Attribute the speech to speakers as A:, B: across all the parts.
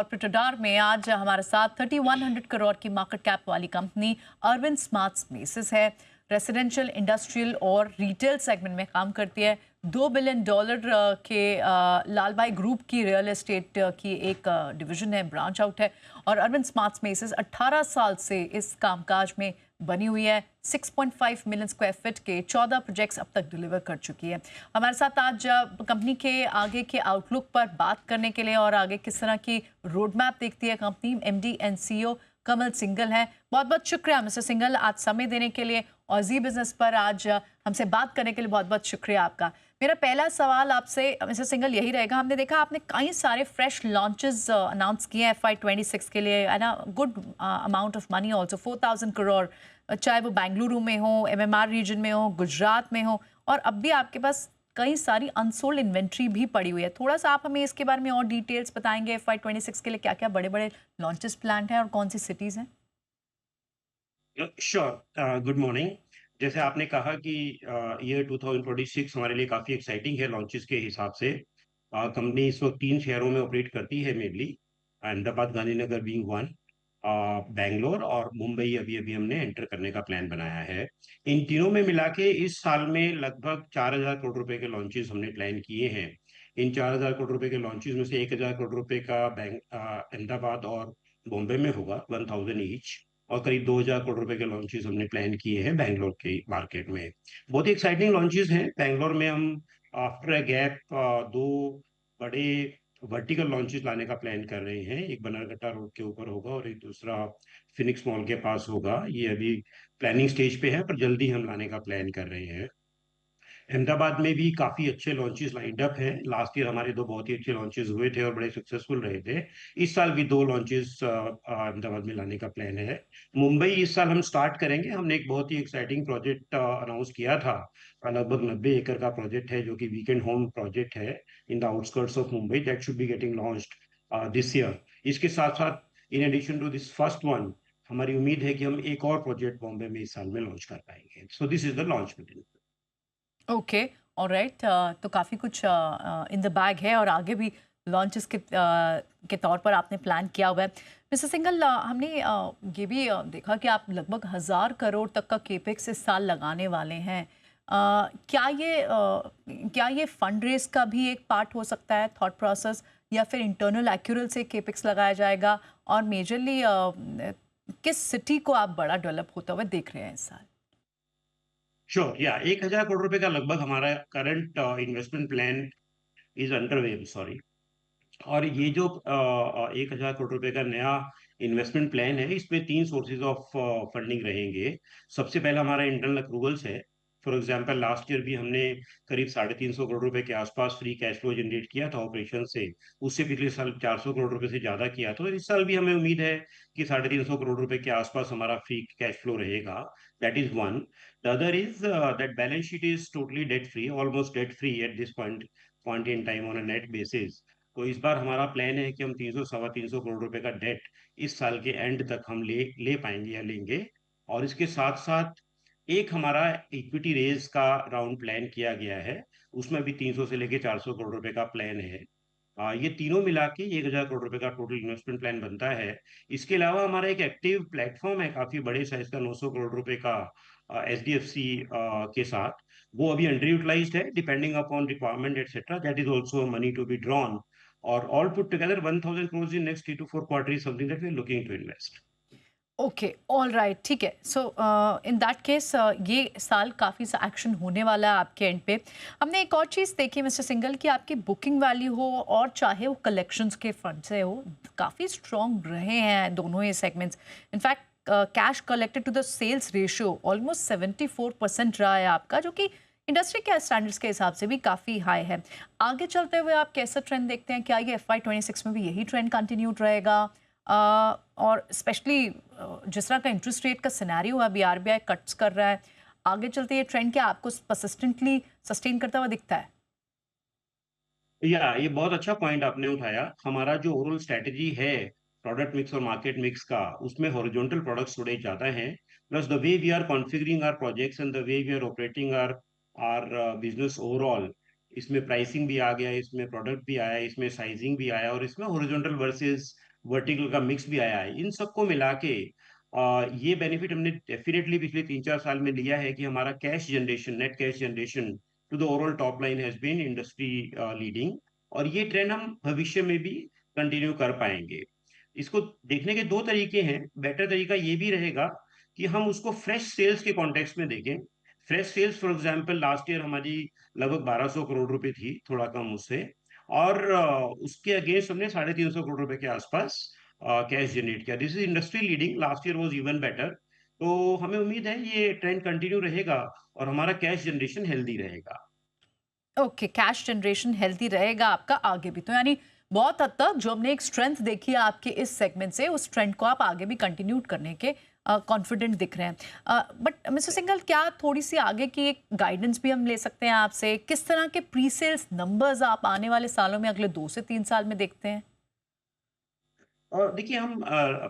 A: Corporate radar में आज हमारे साथ 3100 करोड़ की मार्केट कैप वाली कंपनी अरविंद स्मार्ट स्पेसेस है। रेसिडेंशियल, इंडस्ट्रियल और रिटेल सेगमेंट में काम करती है। $2 बिलियन के लाल भाई ग्रुप की रियल एस्टेट की एक डिवीजन है, ब्रांच आउट है। और अरविंद स्मार्ट स्पेसेस 18 साल से इस कामकाज में बनी हुई है। 6.5 मिलियन स्क्वायर फीट के 14 प्रोजेक्ट्स अब तक डिलीवर कर चुकी है। हमारे साथ आज कंपनी के आगे के आउटलुक पर बात करने के लिए और आगे किस तरह की रोड मैप देखती है कंपनी, एमडी एंड सीईओ कमल सिंघल हैं। बहुत बहुत शुक्रिया मिस्टर सिंघल आज समय देने के लिए और जी बिजनेस पर आज हमसे बात करने के लिए बहुत बहुत शुक्रिया आपका। मेरा पहला सवाल आपसे मिस्टर सिंघल यही रहेगा, हमने देखा आपने कई सारे फ्रेश लॉन्चेस अनाउंस किए हैं FY26 के लिए, है ना। Good amount of money also, 4000 crore, चाहे वो बेंगलुरु में हो, एमएमआर रीजन में हो, गुजरात में हो, और अब भी आपके पास कई सारी अनसोल्ड इन्वेंट्री भी पड़ी हुई है। थोड़ा सा आप हमें इसके बारे में और डिटेल्स बताएंगे, FY26 के लिए क्या क्या बड़े बड़े लॉन्चेस प्लान हैं और कौन सी सिटीज़ हैं?
B: श्योर। Good morning. जैसे आपने कहा कि ईयर 2026 हमारे लिए काफ़ी एक्साइटिंग है लॉन्चेस के हिसाब से। कंपनी इस वक्त 3 शहरों में ऑपरेट करती है mainly. Ahmedabad, Gandhinagar being one, Bangalore और मुंबई अभी-अभी हमने एंटर करने का प्लान बनाया है। इन तीनों में मिला के इस साल में लगभग 4,000 करोड़ रुपए के लॉन्चेस हमने प्लान किए हैं। इन 4,000 करोड़ रुपए के लॉन्चेस में से 1,000 करोड़ रुपए का अहमदाबाद और बॉम्बे में होगा, 1,000 ईच। और करीब 2,000 करोड़ रुपए के लॉन्चेस हमने प्लान किए हैं बैंगलोर के मार्केट में। बहुत ही एक्साइटिंग लॉन्चेस हैं बैंगलोर में। हम आफ्टर अ गैप दो बड़े वर्टिकल लॉन्चेस लाने का प्लान कर रहे हैं। एक बनारघट्टा रोड के ऊपर होगा और एक दूसरा फिनिक्स मॉल के पास होगा। ये अभी प्लानिंग स्टेज पे है, पर जल्दी हम लाने का प्लान कर रहे हैं। अहमदाबाद में भी काफी अच्छे लॉन्चेस लाइंड अप हैं। लास्ट ईयर हमारे दो बहुत ही अच्छे लॉन्चेस हुए थे और बड़े सक्सेसफुल रहे थे। इस साल भी दो लॉन्चेस अहमदाबाद में लाने का प्लान है। मुंबई इस साल हम स्टार्ट करेंगे। हमने एक बहुत ही एक्साइटिंग प्रोजेक्ट अनाउंस किया था। लगभग 90 एकड़ का प्रोजेक्ट है जो कि वीकेंड होम प्रोजेक्ट है in the outskirts of Mumbai. That should be getting launched this year. इसके साथ साथ in addition to this first one, हमारी उम्मीद है कि हम एक और प्रोजेक्ट बॉम्बे में इस साल में लॉन्च कर पाएंगे। So this is the launch meeting.
A: Okay, alright. तो काफ़ी कुछ इन द बैग है और आगे भी लॉन्चेस के तौर पर आपने प्लान किया हुआ है। मिस्टर सिंघल, हमने ये भी देखा कि आप लगभग 1,000 करोड़ तक का केपेक्स इस साल लगाने वाले हैं। क्या ये फंड रेज का भी एक पार्ट हो सकता है, थॉट प्रोसेस, या फिर इंटरनल एक्यूरल से केपेक्स लगाया जाएगा? और मेजरली किस सिटी को आप बड़ा डेवलप होता हुआ देख रहे हैं इस साल?
B: श्योर, या 1,000 करोड़ रुपए का लगभग हमारा current investment plan is under way, sorry. और ये जो 1,000 करोड़ रुपए का नया इन्वेस्टमेंट प्लान है, इसमें तीन सोर्सेज ऑफ फंडिंग रहेंगे। सबसे पहला हमारा इंटरनल अप्रूवल्स है। फॉर एग्जांपल लास्ट ईयर भी हमने करीब 350 करोड़ रुपए के आसपास फ्री कैश फ्लो जनरेट किया था ऑपरेशन से। उससे पिछले साल 400 करोड़ रुपए से ज्यादा किया था। और इस साल भी हमें उम्मीद है कि 350 करोड़ रुपए के आसपास हमारा फ्री कैश फ्लो रहेगा। That is one. The other is that balance sheet is totally debt free, almost debt free at this point in time on a net basis. तो इस बार हमारा प्लान है कि हम 300 सवा 300 करोड़ रुपए का डेट इस साल के एंड तक हम ले ले पाएंगे या लेंगे। और इसके साथ साथ एक हमारा इक्विटी रेज का राउंड प्लान किया गया है। उसमें भी 300 से लेके 400 करोड़ रुपए का प्लान है। ये तीनों मिला के 1,000 करोड़ रुपए का टोटल इन्वेस्टमेंट प्लान बनता है। इसके अलावा हमारा एक एक्टिव प्लेटफॉर्म है काफी बड़े साइज का, 900 करोड़ रुपए का, HDFC के साथ। वो अभी अंडर यूटिलाइज्ड है, depending upon requirement etcetera. That is also money to be drawn. और all put together 1,000 crore in next 3 to 4 quarter is something that we are looking to invest.
A: Okay, all right, ठीक है। सो in that case ये साल काफ़ी सा action होने वाला है आपके एंड पे। हमने एक और चीज़ देखी मिस्टर सिंगल कि आपकी बुकिंग वैल्यू हो और चाहे वो कलेक्शंस के फ्रंट से हो, काफ़ी स्ट्रॉन्ग रहे हैं दोनों ही segments. In fact cash collected to the sales ratio almost 74% रहा है आपका, जो कि इंडस्ट्री के स्टैंडर्ड्स के हिसाब से भी काफ़ी हाई है। आगे चलते हुए आप कैसा ट्रेंड देखते हैं? क्या ये FY26 में भी यही ट्रेंड कंटिन्यूड रहेगा? और स्पेशली जिस तरह का इंटरेस्ट रेट का सिनेरियो है, अभी आरबीआई कट्स कर रहा है, आगे चलते ये ट्रेंड क्या आपको परसिस्टेंटली सस्टेन करता हुआ दिखता है?
B: या ये बहुत अच्छा पॉइंट आपने उठाया। हमारा जो ओवरऑल स्ट्रेटेजी है प्रोडक्ट मिक्स और मार्केट मिक्स का, उसमें हॉरिजॉन्टल प्रोडक्ट्स थोड़े ज्यादा हैं। Plus the way we are configuring our projects and the way we are operating our our business overall, इसमें प्राइसिंग भी आ गया, इसमें प्रोडक्ट भी आया, इसमें साइजिंग भी आया और इसमें हॉरिजॉन्टल वर्सेस वर्टिकल का मिक्स भी आया है। इन सबको मिला के ये बेनिफिट हमने डेफिनेटली पिछले 3-4 साल में लिया है कि हमारा cash generation, net cash generation to the overall top line has been industry leading, और ये ट्रेंड हम भविष्य में भी कंटिन्यू कर पाएँगे। इसको देखने के 2 तरीके हैं। बेटर तरीका ये भी रहेगा कि हम उसको फ्रेश सेल्स के कॉन्टेक्स्ट में देखें। Fresh sales for example last year हमारी लगभग 1200 करोड़ रुपए थी, थोड़ा कम उससे, और उसके अगेंस्ट हमने 350 करोड़ रुपए के आसपास कैश जनरेट किया। This is industry leading, last year was even better. तो हमें उम्मीद है ये ट्रेंड कंटिन्यू रहेगा और हमारा कैश जनरेशन हेल्दी रहेगा।
A: ओके, कैश जनरेशन हेल्दी रहेगा आपका आगे भी, तो यानी बहुत हद तक जो हमने एक स्ट्रेंथ देखी है आपके इस सेगमेंट से, उस ट्रेंड को आप आगे भी कंटिन्यू करने के कॉन्फिडेंट दिख रहे हैं। बट मिस्टर सिंघल, क्या थोड़ी सी आगे की एक गाइडेंस भी हम ले सकते हैं आपसे? किस तरह के प्री सेल्स नंबर्स आप आने वाले सालों में, अगले 2 से 3 साल में देखते हैं?
B: और देखिए हम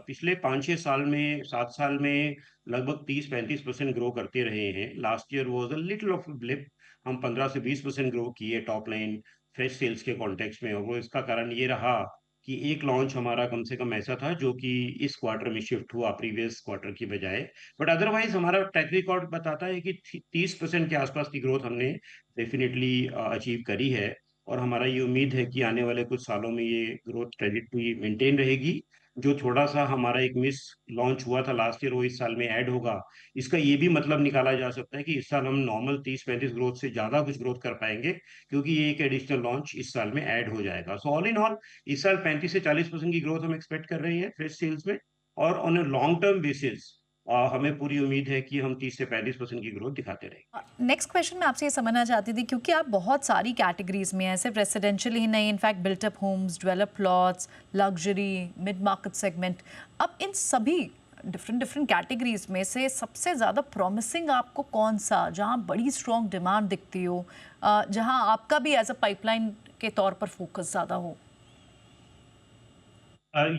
B: पिछले 5-6 साल में, 7 साल में लगभग 30-35% ग्रो करते रहे हैं। Last year was a little of a blip. हम 15 से 20% ग्रो किए टॉप लाइन फ्रेश सेल्स के कॉन्टेक्स्ट में, और वो इसका कारण ये रहा कि एक लॉन्च हमारा कम से कम ऐसा था जो कि इस क्वार्टर में शिफ्ट हुआ प्रीवियस क्वार्टर की बजाय। बट अदरवाइज़ हमारा ट्रैक रिकॉर्ड बताता है कि 30% के आसपास की ग्रोथ हमने डेफिनिटली अचीव करी है, और हमारा ये उम्मीद है कि आने वाले कुछ सालों में ये ग्रोथ ट्रेजेक्टरी मेंटेन रहेगी। जो थोड़ा-सा हमारा एक मिस लॉन्च हुआ था लास्ट ईयर, वो इस साल में ऐड होगा। इसका ये भी मतलब निकाला जा सकता है कि इस साल हम नॉर्मल 30-35 ग्रोथ से ज़्यादा कुछ ग्रोथ कर पाएँगे, क्योंकि ये एक एडिशनल लॉन्च इस साल में ऐड हो जाएगा। सो ऑल इन ऑल इस साल 35 से 40% की ग्रोथ हम एक्सपेक्ट कर रहे हैं फ्रेश सेल्स में, और on a long term basis हमें पूरी उम्मीद है कि हम 30 से 35% की ग्रोथ दिखाते रहेंगे।
A: नेक्स्ट क्वेश्चन मैं आपसे ये समझना चाहती थी, क्योंकि आप बहुत सारी कैटेगरीज में हैं, सिर्फ रेसिडेंशियल ही नहीं, in fact built up homes, develop plots, luxury, mid market segment. अब इन सभी डिफरेंट डिफरेंट कैटेगरीज में से सबसे ज़्यादा प्रॉमिसिंग आपको कौन सा, जहाँ बड़ी स्ट्रॉन्ग डिमांड दिखती हो, जहाँ आपका भी एज अ पाइपलाइन के तौर पर फोकस ज़्यादा हो?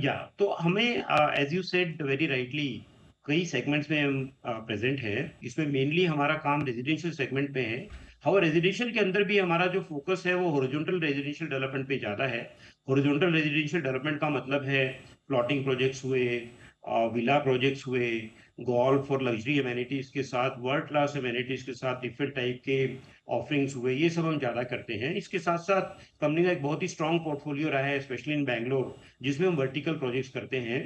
B: या तो हमें as you said very rightly कई सेगमेंट्स में हम प्रेज़ेंट हैं। इसमें मेनली हमारा काम रेज़िडेंशियल सेगमेंट पे है। हाउ रेज़िडेंशियल के अंदर भी हमारा जो फ़ोकस है वो हॉरिज़ॉन्टल रेज़िडेंशियल डेवलपमेंट पे ज़्यादा है। हॉरिज़ॉन्टल रेज़िडेंशियल डेवलपमेंट का मतलब है प्लॉटिंग प्रोजेक्ट्स हुए, विला प्रोजेक्ट्स हुए, गोल्फ और लग्ज़री एमेनिटीज़ के साथ, वर्ल्ड क्लास एमेनिटीज़ के साथ डिफरेंट टाइप के ऑफरिंग्स हुए, ये सब हम ज़्यादा करते हैं। इसके साथ-साथ कंपनी का एक बहुत ही स्ट्रॉन्ग पोर्टफोलियो रहा है स्पेशली इन बैंगलोर, जिसमें हम वर्टिकल प्रोजेक्ट्स करते हैं।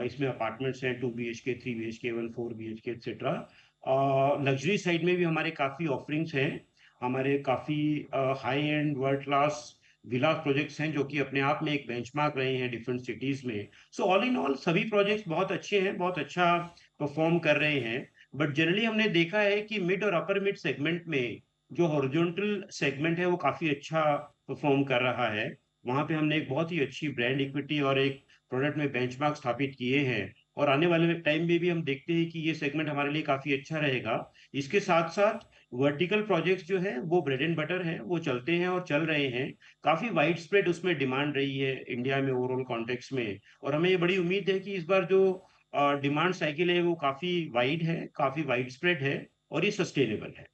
B: इसमें अपार्टमेंट्स हैं 2 BHK, 3 BHK, even 4 BHK etcetera. Luxury side में भी हमारे काफ़ी ऑफरिंग्स हैं। हमारे काफ़ी high and world class villa projects हैं जो कि अपने आप में एक बेंचमार्क रहे हैं डिफरेंट सिटीज़ में। सो ऑल इन ऑल सभी प्रोजेक्ट्स बहुत अच्छे हैं, बहुत अच्छा परफ़ॉर्म कर रहे हैं। बट जनरली हमने देखा है कि मिड और अपर मिड सेगमेंट में जो हॉरिज़ॉन्टल सेगमेंट है वो काफ़ी अच्छा परफ़ॉर्म कर रहा है। वहाँ पे हमने एक बहुत ही अच्छी ब्रांड इक्विटी और एक प्रोडक्ट में बेंचमार्क स्थापित किए हैं, और आने वाले टाइम में भी हम देखते हैं कि ये सेगमेंट हमारे लिए काफ़ी अच्छा रहेगा। इसके साथ-साथ वर्टिकल प्रोजेक्ट्स जो हैं वो ब्रेड एंड बटर हैं, वो चलते हैं और चल रहे हैं। काफ़ी वाइड स्प्रेड उसमें डिमांड रही है इंडिया में ओवरऑल कॉन्टेक्स्ट में, और हमें ये बड़ी उम्मीद है कि इस बार जो डिमांड साइकिल है वो काफ़ी वाइड है, काफ़ी वाइड स्प्रेड है, और ये सस्टेनेबल है।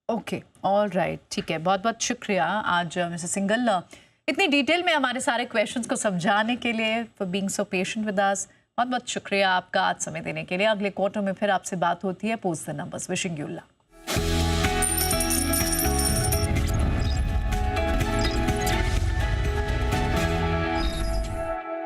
A: ओके, ऑल राइट, ठीक है। बहुत बहुत शुक्रिया आज मिस्टर सिंघल, इतनी डिटेल में हमारे सारे क्वेश्चंस को समझाने के लिए, for being so patient with us. बहुत बहुत शुक्रिया आपका आज समय देने के लिए। अगले क्वार्टर में फिर आपसे बात होती है। Post the numbers. Wishing you luck.